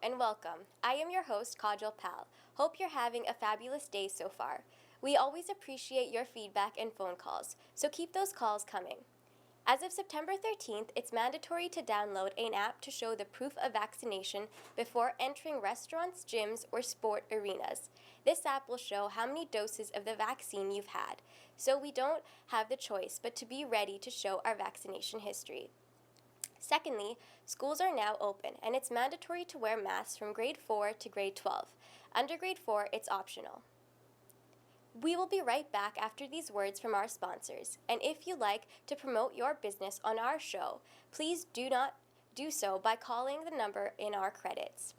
and welcome. I am your host, Kajal Pal. Hope you're having a fabulous day so far. We always appreciate your feedback and phone calls, so keep those calls coming. As of September 13th, it's mandatory to download an app to show the proof of vaccination before entering restaurants, gyms, or sport arenas. This app will show how many doses of the vaccine you've had, so we don't have the choice but to be ready to show our vaccination history. Secondly, schools are now open, and it's mandatory to wear masks from grade 4 to grade 12. Under grade 4, it's optional. We will be right back after these words from our sponsors, and if you like to promote your business on our show, please do not do so by calling the number in our credits.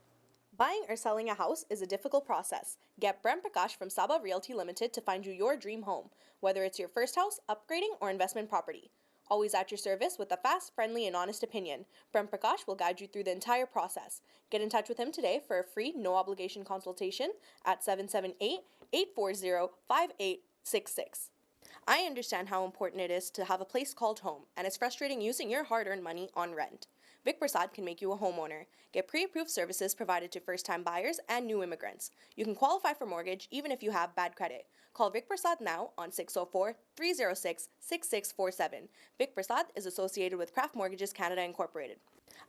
Buying or selling a house is a difficult process. Get Brent Prakash from Saba Realty Limited to find you your dream home, whether it's your first house, upgrading, or investment property. Always at your service with a fast, friendly, and honest opinion, Brent Prakash will guide you through the entire process. Get in touch with him today for a free, no-obligation consultation at 778-840-5866. I understand how important it is to have a place called home, and it's frustrating using your hard-earned money on rent. Vic Prasad can make you a homeowner. Get pre-approved services provided to first-time buyers and new immigrants. You can qualify for mortgage even if you have bad credit. Call Vic Prasad now on 604-306-6647. Vic Prasad is associated with Craft Mortgages Canada Incorporated.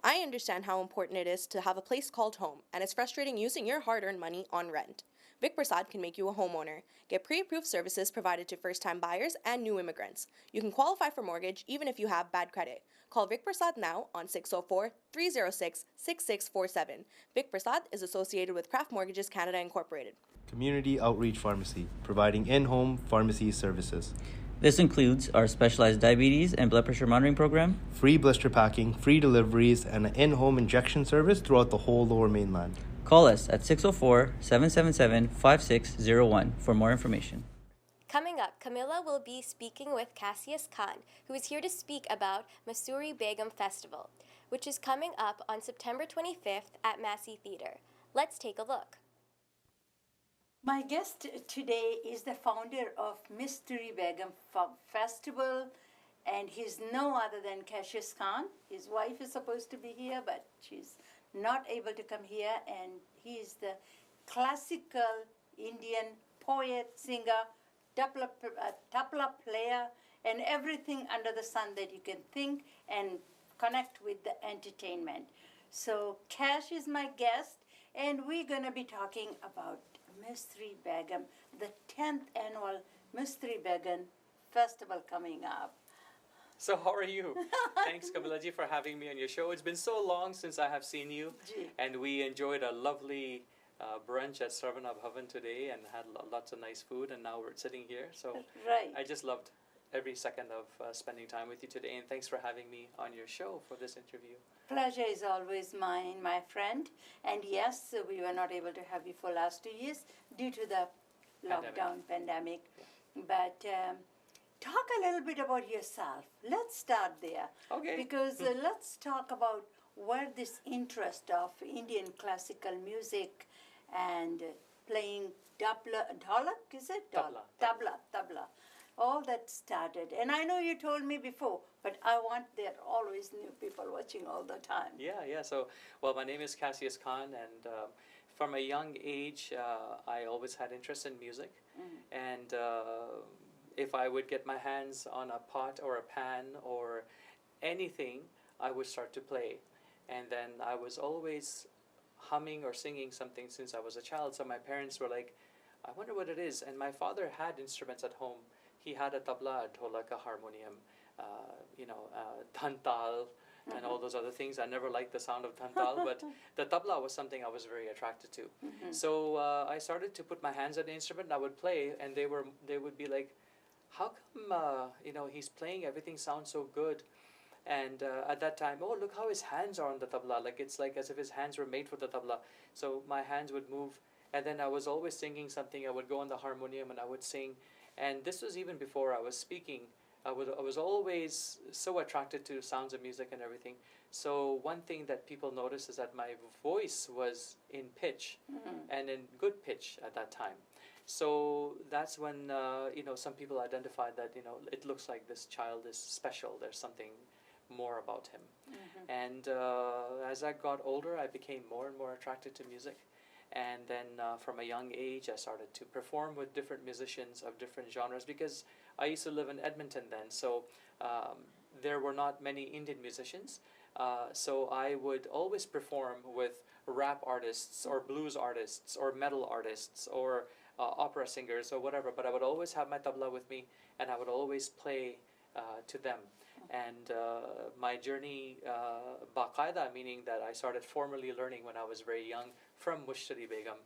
I understand how important it is to have a place called home, and it's frustrating using your hard-earned money on rent. Vic Prasad can make you a homeowner. Get pre-approved services provided to first-time buyers and new immigrants. You can qualify for mortgage even if you have bad credit. Call Vic Prasad now on 604-306-6647. Vic Prasad is associated with Craft Mortgages Canada Incorporated. Community Outreach Pharmacy, providing in-home pharmacy services. This includes our specialized diabetes and blood pressure monitoring program, Free blister packing, free deliveries, and an in-home injection service throughout the whole Lower Mainland. Call us at 604-777-5601 for more information. Coming up, Camilla will be speaking with Cassius Khan, who is here to speak about Masuri Begum Festival, which is coming up on September 25th at Massey Theatre. Let's take a look. My guest today is the founder of Mystery Begum Festival, and he's no other than Cassius Khan. His wife is supposed to be here, but she's not able to come here, and he is the classical Indian poet, singer, tabla player, and everything under the sun that you can think and connect with the entertainment. So Cash is my guest, and we're going to be talking about Mystery Begum, the 10th annual Mystery Begum Festival coming up. So how are you? Thanks, Kamilaji, for having me on your show. It's been so long since I have seen you, and we enjoyed a lovely brunch at Sarvana Bhavan today and had lots of nice food, and now we're sitting here. So right. I just loved every second of spending time with you today, and thanks for having me on your show for this interview. Pleasure is always mine, my friend. And yes, we were not able to have you for last 2 years due to the lockdown pandemic. But talk a little bit about yourself. Let's start there. Okay. Because let's talk about where this interest of Indian classical music and playing dholak, is it? Tabla. All that started. And I know you told me before, but there are always new people watching all the time. Yeah. So, well, my name is Cassius Khan, and from a young age, I always had interest in music. And if I would get my hands on a pot or a pan or anything, I would start to play. And then I was always humming or singing something since I was a child. So my parents were like, I wonder what it is. And my father had instruments at home. He had a tabla, a dholak, a harmonium, dhantal, and all those other things. I never liked the sound of dhantal, but the tabla was something I was very attracted to. So I started to put my hands on the instrument, and I would play, and they would be like, how come, he's playing, everything sounds so good. And at that time, oh, look how his hands are on the tabla. It's like as if his hands were made for the tabla. So my hands would move. And then I was always singing something. I would go on the harmonium and I would sing. And this was even before I was speaking. I was always so attracted to sounds of music and everything. So one thing that people noticed is that my voice was in pitch and in good pitch at that time. So that's when, some people identified that, it looks like this child is special. There's something more about him. And as I got older, I became more and more attracted to music. And then from a young age, I started to perform with different musicians of different genres because I used to live in Edmonton then. So there were not many Indian musicians. So I would always perform with rap artists or blues artists or metal artists or opera singers or whatever. But I would always have my tabla with me and I would always play to them. And my journey, baqaida, meaning that I started formally learning when I was very young from Mushtari Begum,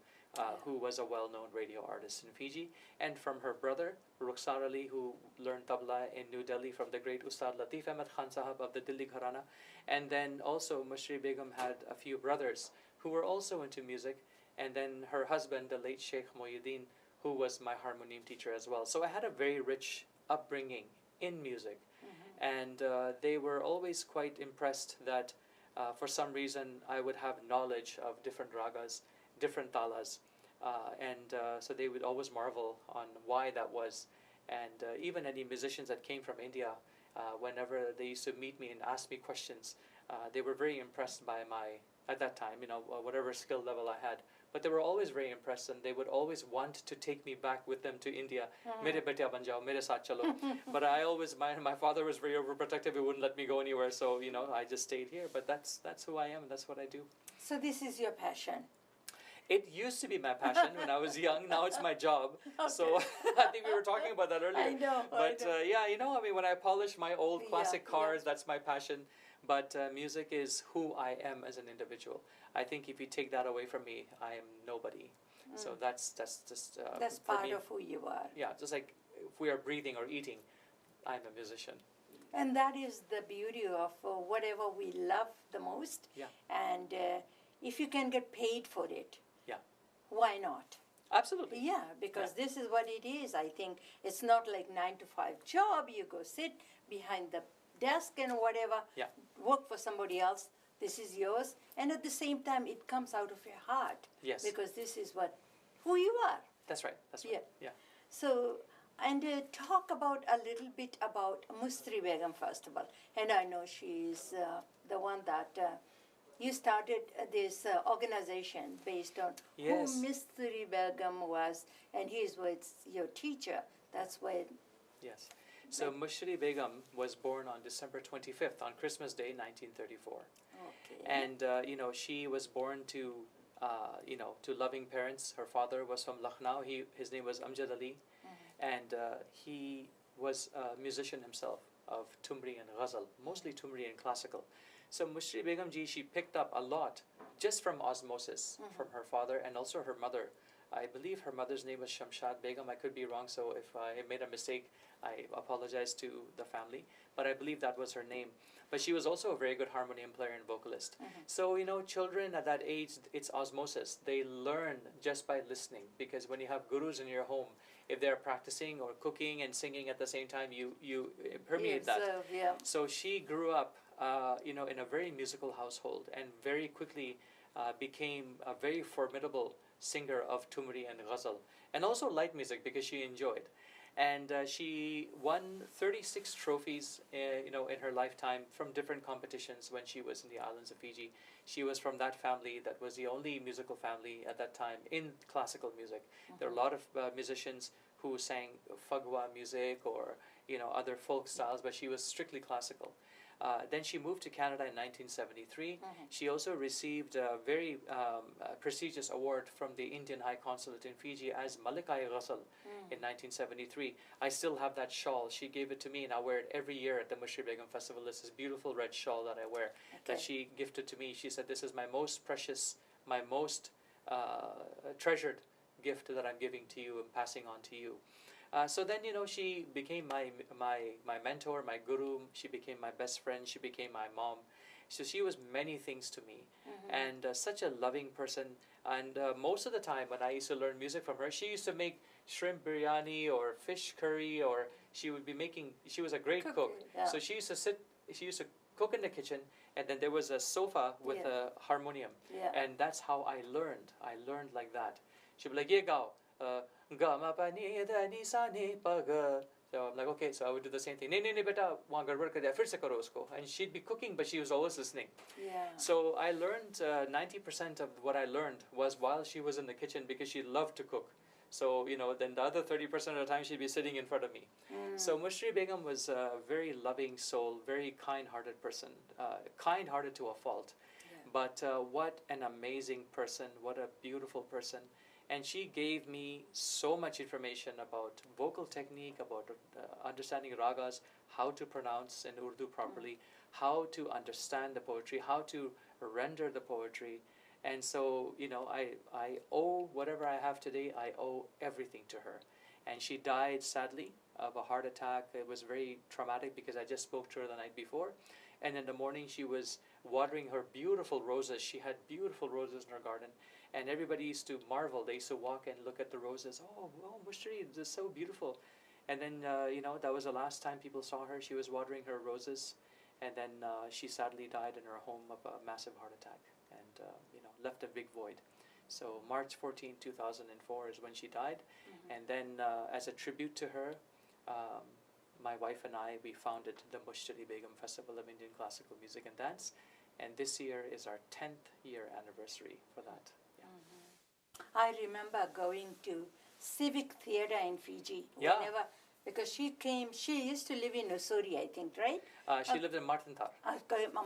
who was a well-known radio artist in Fiji, and from her brother, Rukhsar Ali, who learned tabla in New Delhi from the great Ustad Latif Ahmed Khan Sahab of the Delhi Gharana. And then also Mushtari Begum had a few brothers who were also into music, and then her husband, the late Sheikh Mohyuddin, who was my harmonium teacher as well. So I had a very rich upbringing in music. And they were always quite impressed that for some reason I would have knowledge of different ragas, different talas, and so they would always marvel on why that was. And even any musicians that came from India, whenever they used to meet me and ask me questions, they were very impressed by my, at that time, whatever skill level I had. But they were always very impressed, and they would always want to take me back with them to India. Mere betiya ban jao, mere saath chalo. But I always, my father was very overprotective. He wouldn't let me go anywhere, so I just stayed here. But that's who I am, and that's what I do. So this is your passion. It used to be my passion when I was young. Now it's my job. Okay. So I think we were talking about that earlier. I know. But when I polish my old classic cars, that's my passion. But music is who I am as an individual. I think if you take that away from me, I am nobody. So that's just that's for part me. of who you are. Yeah, just like if we are breathing or eating, I'm a musician. And that is the beauty of whatever we love the most. Yeah. And if you can get paid for it, yeah, why not? Absolutely. Yeah, because this is what it is. I think it's not like 9-to-5 job. You go sit behind the desk and whatever, work for somebody else. This is yours, and at the same time, it comes out of your heart. Yes. Because this is who you are. That's right. That's right. Yeah. So, and talk about a little bit about Mushtari Begum Festival. And I know she's the one that you started this organization based on who Mushtari Begum was, and he was your teacher. That's why. Yes. So Mushtari Begum was born on December 25th, on Christmas Day, 1934. Okay. And she was born to to loving parents. Her father was from Lucknow. His name was Amjad Ali, and he was a musician himself of Tumri and Ghazal, mostly Tumri and classical. So Mushtari Begum ji, she picked up a lot just from osmosis from her father and also her mother. I believe her mother's name was Shamshad Begum. I could be wrong, so if I made a mistake, I apologize to the family. But I believe that was her name. But she was also a very good harmonium player and vocalist. So, children at that age, it's osmosis. They learn just by listening. Because when you have gurus in your home, if they're practicing or cooking and singing at the same time, you permeate that. Yeah. So she grew up, in a very musical household and very quickly became a very formidable singer of Tumri and Ghazal, and also light music because she enjoyed. And she won 36 trophies, in her lifetime from different competitions when she was in the islands of Fiji. She was from that family that was the only musical family at that time in classical music. There are a lot of musicians who sang fagwa music or other folk styles, but she was strictly classical. Then she moved to Canada in 1973. She also received a very prestigious award from the Indian High Consulate in Fiji as Malika-i-Ghazal in 1973. I still have that shawl. She gave it to me, and I wear it every year at the Mushtari Begum Festival. This is beautiful red shawl that I wear that she gifted to me. She said, "This is my most precious, my most treasured gift that I'm giving to you and passing on to you." So then, she became my mentor, my guru. She became my best friend. She became my mom. So she was many things to me, and such a loving person. And most of the time when I used to learn music from her, she used to make shrimp biryani or fish curry, or she would be making, she was a great cook. Yeah. So she used to cook in the kitchen, and then there was a sofa with a harmonium. Yeah. And that's how I learned. I learned like that. She'd be like, "Ye gao, ga ma pa ni da ni sa ni pa ga So I'm like, okay, so I would do the same thing. नहीं नहीं नहीं बेटा वहाँ गड़बड़ कर दिया फिर से करो उसको. And she'd be cooking, but she was always listening. Yeah. So I learned 90% of what I learned was while she was in the kitchen because she loved to cook. So, then the other 30% of the time she'd be sitting in front of me. So Mushri Begum was a very loving soul, very kind-hearted person, kind-hearted to a fault. Yeah. But what an amazing person, what a beautiful person. And she gave me so much information about vocal technique, about understanding ragas, how to pronounce in Urdu properly, how to understand the poetry, how to render the poetry. And so, I owe whatever I have today, I owe everything to her. And she died, sadly, of a heart attack. It was very traumatic because I just spoke to her the night before. And in the morning, she was watering her beautiful roses. She had beautiful roses in her garden. And everybody used to marvel. They used to walk and look at the roses. Oh, Mushri, this is so beautiful. And then, that was the last time people saw her. She was watering her roses. And then she sadly died in her home of a massive heart attack. And, left a big void. So March 14, 2004 is when she died. And then as a tribute to her, my wife and I, we founded the Mushtari Begum Festival of Indian Classical Music and Dance. And this year is our 10th year anniversary for that. I remember going to Civic Theatre in Fiji. Yeah. Because she used to live in Usuri, I think, right? She lived in Martintar.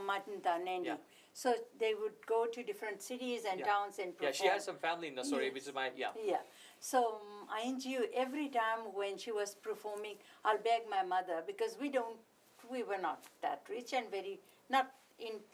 Martintar, Nandi. Yeah. So they would go to different cities and towns and perform. Yeah, she has some family in Nasori, which is my, Yeah. So INGU, every time when she was performing, I'll beg my mother, because we were not that rich and not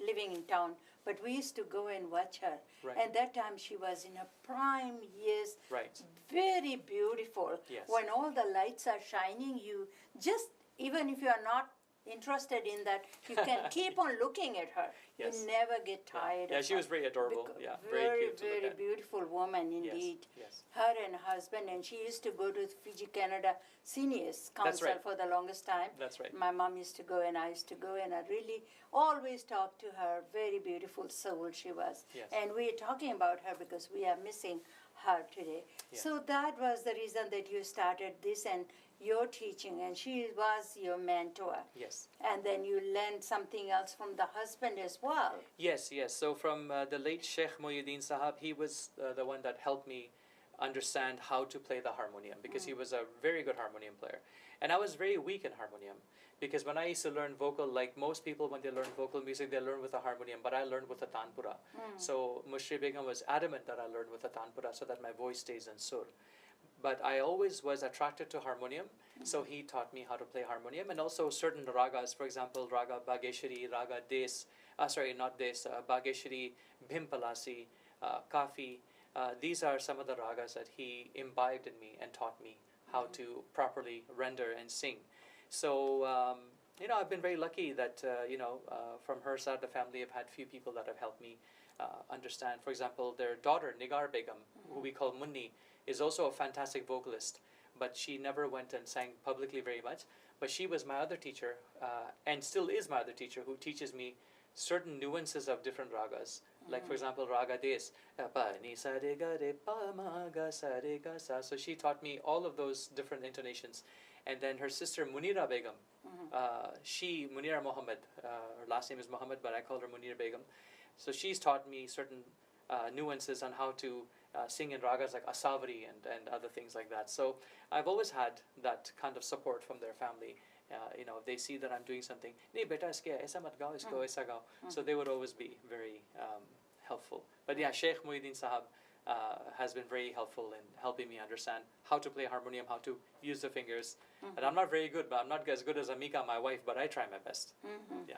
living in town, but we used to go and watch her. Right. And that time she was in her prime years. Right. Very beautiful. Yes. When all the lights are shining, you just, even if you are not interested in that, you can keep on looking at her. Yes. You never get tired. Yeah, of she her. was very adorable. Yeah, very Very, cute to look very at. beautiful woman indeed. Yes. Her and her husband, and she used to go to Fiji Canada Seniors Council right. for the longest time. That's right. My mom used to go and I used to go, and I really always talked to her. Very beautiful soul she was. Yes. And we are talking about her because we are missing her today. Yeah. So that was the reason that you started this and your teaching, and she was your mentor. Yes. And then you learned something else from the husband as well. Yes. So from the late Sheikh Muhyiddin Sahab, he was the one that helped me understand how to play the harmonium, because he was a very good harmonium player. And I was very weak in harmonium, because when I used to learn vocal, like most people when they learn vocal music, they learn with a harmonium, but I learned with a tanpura. So Mushri Begum was adamant that I learned with a tanpura so that my voice stays in sur. But I always was attracted to harmonium, so he taught me how to play harmonium, and also certain ragas, for example, raga Bageshwari, raga Des, Bageshwari, Bhimpalasi, Kafi. These are some of the ragas that he imbibed in me and taught me how to properly render and sing. So, I've been very lucky that, from her side of the family, I've had few people that have helped me understand. For example, their daughter, Nigar Begum, who we call Munni, is also a fantastic vocalist, but she never went and sang publicly very much. But she was my other teacher, and still is my other teacher, who teaches me certain nuances of different ragas. Like, for example, raga Des, pa ni sa re ga re pa ma ga sa re ga sa. So she taught me all of those different intonations. And then her sister Munira Begum, Munira Mohammed, her last name is Mohammed, but I call her Munira Begum. So she's taught me certain nuances on how to sing in ragas like Asavari and other things like that. So I've always had that kind of support from their family. If they see that I'm doing something, "Nee, beta, iske aisa mat gao, isko aisa gao." So they would always be very helpful. But yeah, Sheikh Muhyiddin Sahab has been very helpful in helping me understand how to play harmonium, how to use the fingers. And I'm not very good, but I'm not as good as Amika, my wife, but I try my best. Yeah.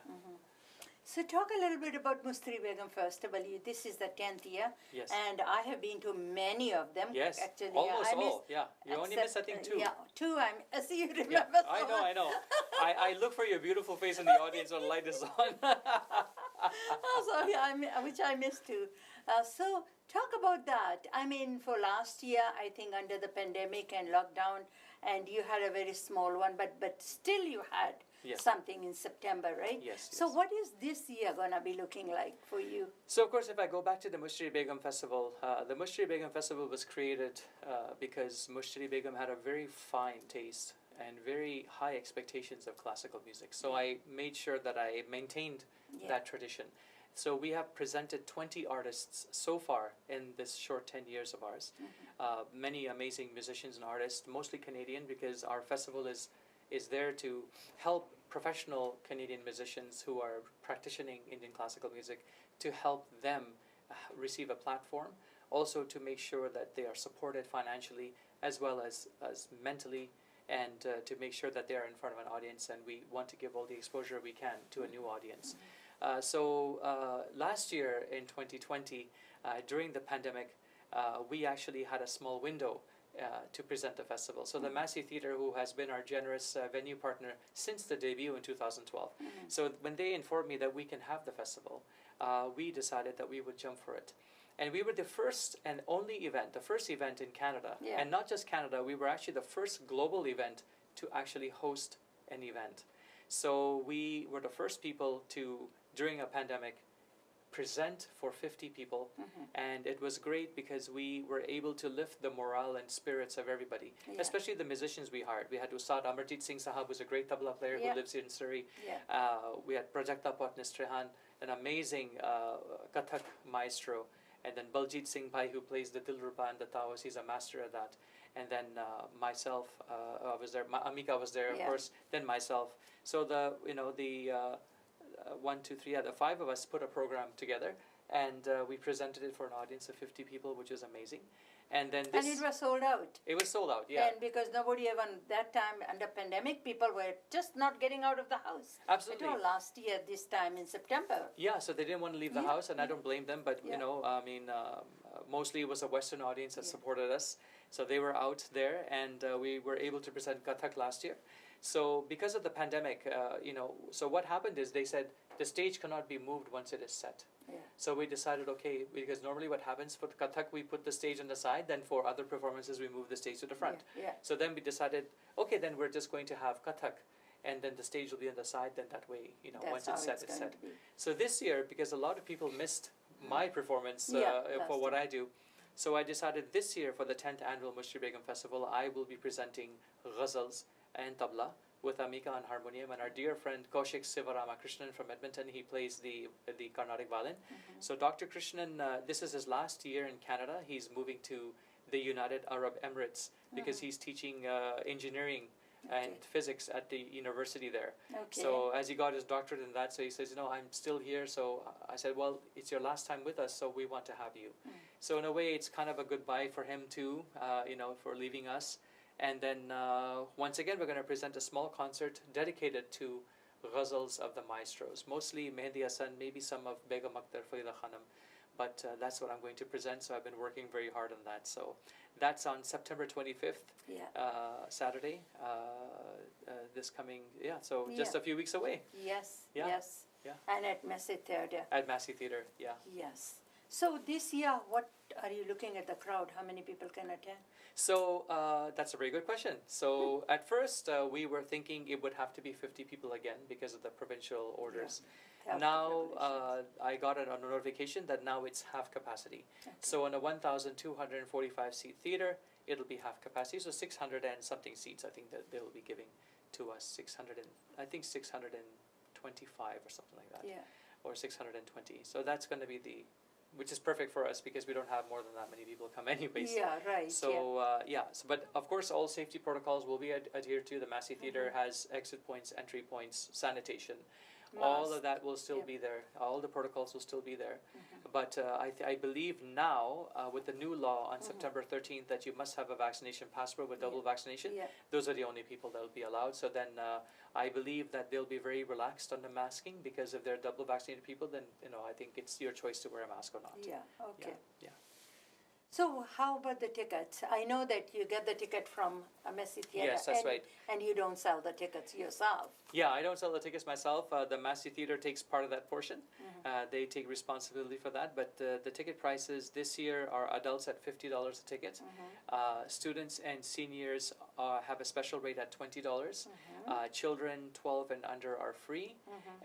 So talk a little bit about Mustari Begum Festival. This is the 10th year. Yes. And I have been to many of them. Yes, Actually, almost I missed, all. Yeah, you only missed, I think, 2. Yeah, 2. I see you remember. Yeah, so I know. I look for your beautiful face in the audience when the light is on. So, yeah, which I missed too. So talk about that. I mean, for last year, I think under the pandemic and lockdown, and you had a very small one, but still you had something in September, right? Yes. So what is this year going to be looking like for you? So, of course, if I go back to the Mushtari Begum Festival, the Mushtari Begum Festival was created because Mushtari Begum had a very fine taste and very high expectations of classical music. So I made sure that I maintained that tradition. So we have presented 20 artists so far in this short 10 years of ours. Many amazing musicians and artists, mostly Canadian, because our festival is there to help professional Canadian musicians who are practicing Indian classical music, to help them receive a platform, also to make sure that they are supported financially as well as mentally, and to make sure that they are in front of an audience, and we want to give all the exposure we can to a new audience. So last year in 2020, during the pandemic, we actually had a small window to present the festival. So the Massey Theatre, who has been our generous venue partner since the debut in 2012, so when they informed me that we can have the festival, we decided that we would jump for it. And we were the first and only event, the first event in Canada, and not just Canada, we were actually the first global event to actually host an event. So we were the first people to, during a pandemic, present for 50 people, and it was great because we were able to lift the morale and spirits of everybody, especially the musicians we hired. We had Ustad Amarjit Singh Sahab, who's a great tabla player who lives here in Surrey. We had Prajakta Patnistrihan, an amazing Kathak maestro, and then Baljit Singh Bhai, who plays the Dilruba and the Tawas. He's a master at that. And then myself, I was there. Amika was there, of course. Then myself. So the 5 of us put a program together, and we presented it for an audience of 50 people, which was amazing. And then and it was sold out. It was sold out, yeah. And because nobody even, that time under pandemic, people were just not getting out of the house. Absolutely. You know, last year, this time in September. Yeah, so they didn't want to leave the house, and I don't blame them, but, mostly it was a Western audience that supported us. So they were out there, and we were able to present Kathak last year. So because of the pandemic, so what happened is they said the stage cannot be moved once it is set. Yeah. So we decided, okay, because normally what happens for the Kathak, we put the stage on the side, then for other performances, we move the stage to the front. So then we decided, okay, then we're just going to have Kathak, and then the stage will be on the side, then that way, once it's set, it's set. So this year, because a lot of people missed my performance for what I do, so I decided this year for the 10th annual Mushri Begum Festival, I will be presenting ghazals and tabla with Amika on harmonium, and our dear friend Kaushik Sivaramakrishnan from Edmonton, he plays the Carnatic violin. So Dr. Krishnan, this is his last year in Canada. He's moving to the United Arab Emirates because he's teaching engineering and physics at the university there. So as he got his doctorate in that, so he says, I'm still here. So I said, well, it's your last time with us, so we want to have you. So in a way, it's kind of a goodbye for him too, for leaving us. And then once again, we're going to present a small concert dedicated to ghazals of the maestros, mostly Mehdi Hasan, maybe some of Begum Akhtar Farida Khanam, but that's what I'm going to present. So I've been working very hard on that. So that's on September 25th, Saturday, this coming, just a few weeks away. Yes. Yeah. And at Massey Theatre. At Massey Theatre, yeah. Yes. So this year, what are you looking at the crowd? How many people can attend? So that's a very good question. So at first we were thinking it would have to be 50 people again because of the provincial orders. Now I got a notification that now it's half capacity. So in a 1,245 seat theater, it'll be half capacity. So 600 and something seats, I think that they'll be giving to us. 625 or something like that. Or 620. So that's going to be which is perfect for us because we don't have more than that many people come anyways. So but of course all safety protocols will be adhered to. The Massey Theatre has exit points, entry points, sanitation. All of that will still be there. All the protocols will still be there. But I believe now with the new law on September 13th that you must have a vaccination passport with double vaccination. Those are the only people that will be allowed. So then I believe that they'll be very relaxed on the masking because if they're double vaccinated people, then I think it's your choice to wear a mask or not. Yeah. So how about the tickets? I know that you get the ticket from a Massey Theatre. Yes, that's right. And you don't sell the tickets yourself. Yeah, I don't sell the tickets myself. The Massey Theatre takes part of that portion. They take responsibility for that. But the ticket prices this year are adults at $50 a ticket. Students and seniors have a special rate at $20. Children 12 and under are free.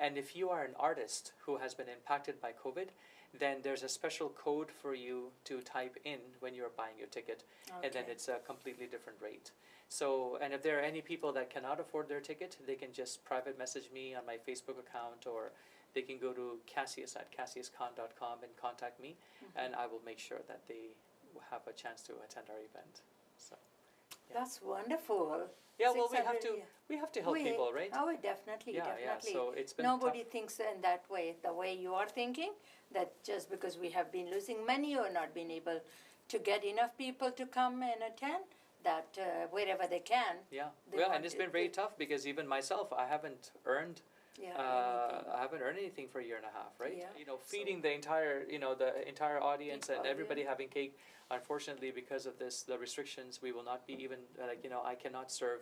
And if you are an artist who has been impacted by COVID, then there's a special code for you to type in when you're buying your ticket, and then Okay. it's a completely different rate. So, and if there are any people that cannot afford their ticket, they can just private message me on my Facebook account, or they can go to Cassius at cassiuscon.com and contact me, and I will make sure that they have a chance to attend our event. So, yeah. That's wonderful. Yeah, well, we 600, have to yeah. we have to help people, right? Oh, definitely, Yeah, yeah. definitely. So it's been Nobody tough. thinks in that way, the way you are thinking, that just because we have been losing money or not been able to get enough people to come and attend, that wherever they can, Yeah, they well, want and it's to- been very they- tough because even myself, I haven't earned. yeah, I haven't earned anything for a year and a half, right? Yeah. You know, feeding the entire audience and People, everybody yeah. having cake. Unfortunately, because of the restrictions, we will not be even I cannot serve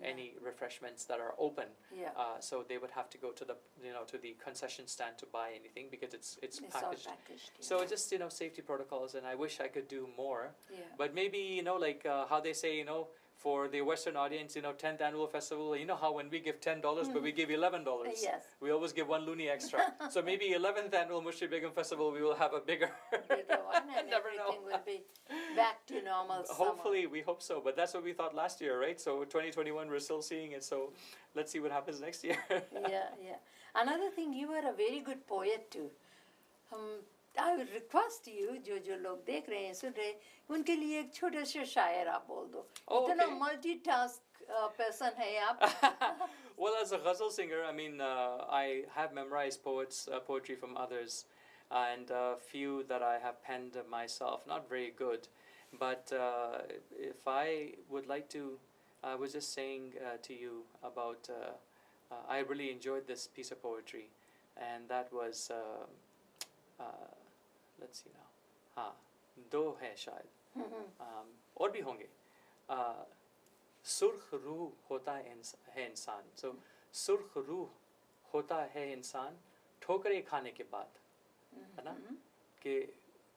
any refreshments that are open. Yeah. So they would have to go to the concession stand to buy anything because it's It's all packaged. packaged. Yeah. So just safety protocols, and I wish I could do more. Yeah. But maybe how they say for the Western audience, 10th annual festival, how when we give $10 but we give $11. Yes. We always give one loonie extra. So maybe 11th annual Mushri Begum Festival we will have a bigger. Bigger one, and Never know. everything will be back to normal. Hopefully, we hope so. But that's what we thought last year, right? So 2021, we're still seeing it. So let's see what happens next year. Yeah, yeah. Another thing, you are a very good poet too. I would request you, जो लोग देख रहे हैं सुन रहे हैं, उनके लिए एक छोटा सा शायर आप बोल दो. Oh, इतना okay. multitask person है आप. Well, as a ghazal singer, I mean, I have memorized poetry from others, and a few that I have penned myself. Not very good, but if I would like to, I was just saying to you about. I really enjoyed this piece of poetry, and that was. Let's see now. हाँ, दो हैं शायद. और भी होंगे. सुर्ख रूह होता है इंसान. So सुर्ख रूह होता है इंसान ठोकरें खाने के बाद, है ना? कि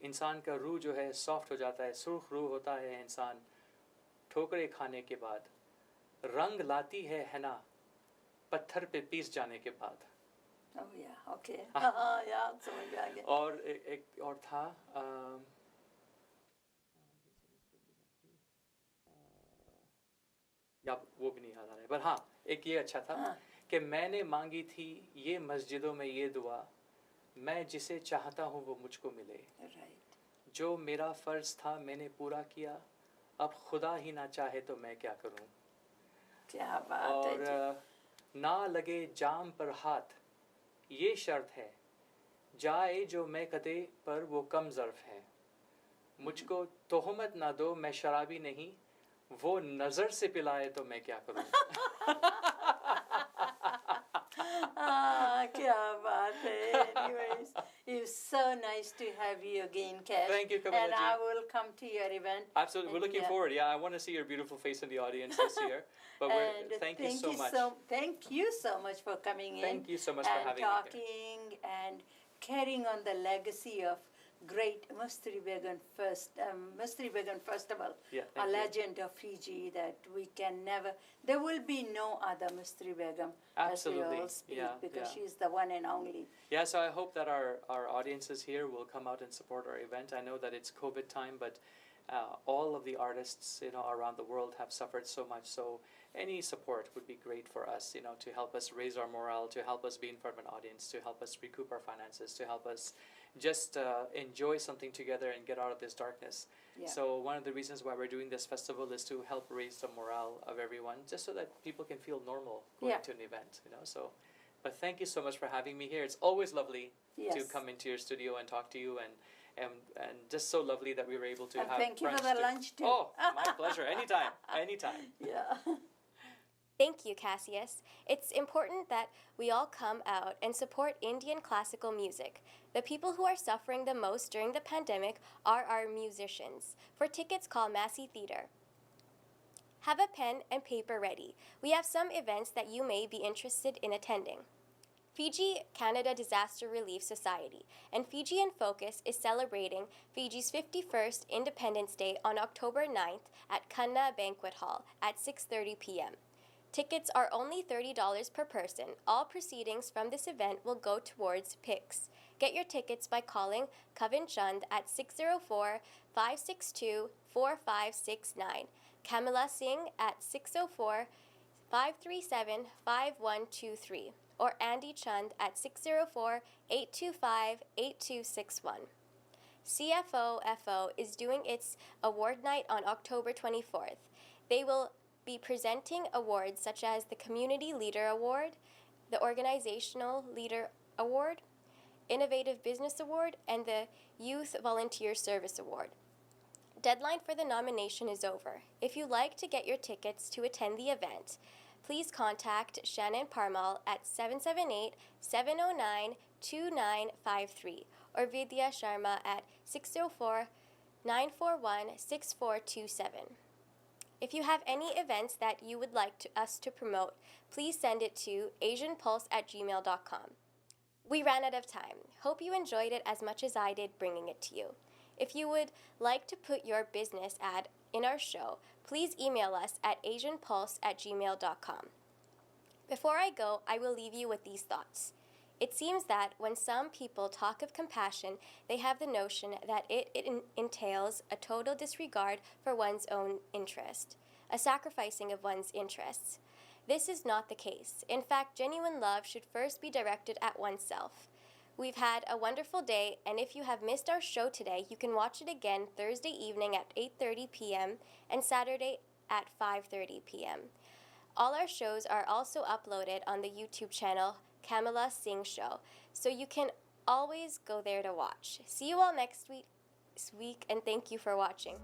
इंसान का रूह जो है सॉफ्ट हो जाता है. सुर्ख रूह होता है इंसान ठोकरें खाने के बाद. रंग लाती है ना पत्थर पे पीस जाने के बाद. Oh yeah, okay. Yeah, समझ आ गया. और एक और था. या वो भी नहीं याद आ रहा है, पर हाँ एक ये अच्छा था कि मैंने मांगी थी ये मस्जिदों में ये दुआ, मैं जिसे चाहता हूँ वो मुझको मिले. Right. जो मेरा फर्ज था मैंने पूरा किया, अब खुदा ही ना चाहे तो मैं क्या करूँ. क्या बात है और जी. ना लगे जाम पर हाथ ये शर्त है, जाए जो मैं कदे पर वो कम ज़र्फ है. मुझको तोहमत ना दो मैं शराबी नहीं, वो नज़र से पिलाए तो मैं क्या करूँ. क्या बात है. Anyways, it's so nice to have you again, Cash. Thank you, Kamala And ji. I will come to your event. Absolutely, we're And looking yeah. forward. Yeah, I want to see your beautiful face in the audience this year. But And thank you so much. Thank you so much for coming in. Thank you so much for and having me here. talking and carrying on the legacy of great Mustri Begun Festival, Yeah, a thank you. legend of Fiji that we can never. There will be no other Mustri Begum Absolutely, as we all speak, yeah, because yeah. she's the one and only. Yeah, so I hope that our audiences here will come out and support our event. I know that it's COVID time, but all of the artists around the world have suffered so much. So any support would be great for us, to help us raise our morale, to help us be in front of an audience, to help us recoup our finances, to help us just enjoy something together and get out of this darkness. Yeah. So one of the reasons why we're doing this festival is to help raise the morale of everyone, just so that people can feel normal going Yeah. to an event, So, but thank you so much for having me here. It's always lovely to Yes. come into your studio and talk to you, and just so lovely that we were able to And have thank you for brunch the lunch too. Oh, my pleasure. Anytime. Anytime. Yeah. Thank you, Cassius. It's important that we all come out and support Indian classical music. The people who are suffering the most during the pandemic are our musicians. For tickets, call Massey Theatre. Have a pen and paper ready. We have some events that you may be interested in attending. Fiji Canada Disaster Relief Society and Fiji in Focus is celebrating Fiji's 51st Independence Day on October 9th at Kanna Banquet Hall at 6:30 p.m. Tickets are only $30 per person. All proceedings from this event will go towards PICS. Get your tickets by calling Kavin Chand at 604-562-4569, Kamala Singh at 604-537-5123, or Andy Chand at 604-825-8261. CFOFO is doing its award night on October 24th. They will be presenting awards such as the Community Leader Award, the Organizational Leader Award, Innovative Business Award, and the Youth Volunteer Service Award. Deadline for the nomination is over. If you'd like to get your tickets to attend the event, please contact Shannon Parmal at 778-709-2953 or Vidya Sharma at 604-941-6427. If you have any events that you would like us to promote, please send it to asianpulse@gmail.com. We ran out of time. Hope you enjoyed it as much as I did bringing it to you. If you would like to put your business ad in our show, please email us at asianpulse@gmail.com. Before I go, I will leave you with these thoughts. It seems that when some people talk of compassion, they have the notion that it entails a total disregard for one's own interest, a sacrificing of one's interests. This is not the case. In fact, genuine love should first be directed at oneself. We've had a wonderful day, and if you have missed our show today, you can watch it again Thursday evening at 8:30 p.m. and Saturday at 5:30 p.m. All our shows are also uploaded on the YouTube channel Kamala Singh Show, so you can always go there to watch. See you all next week, and thank you for watching.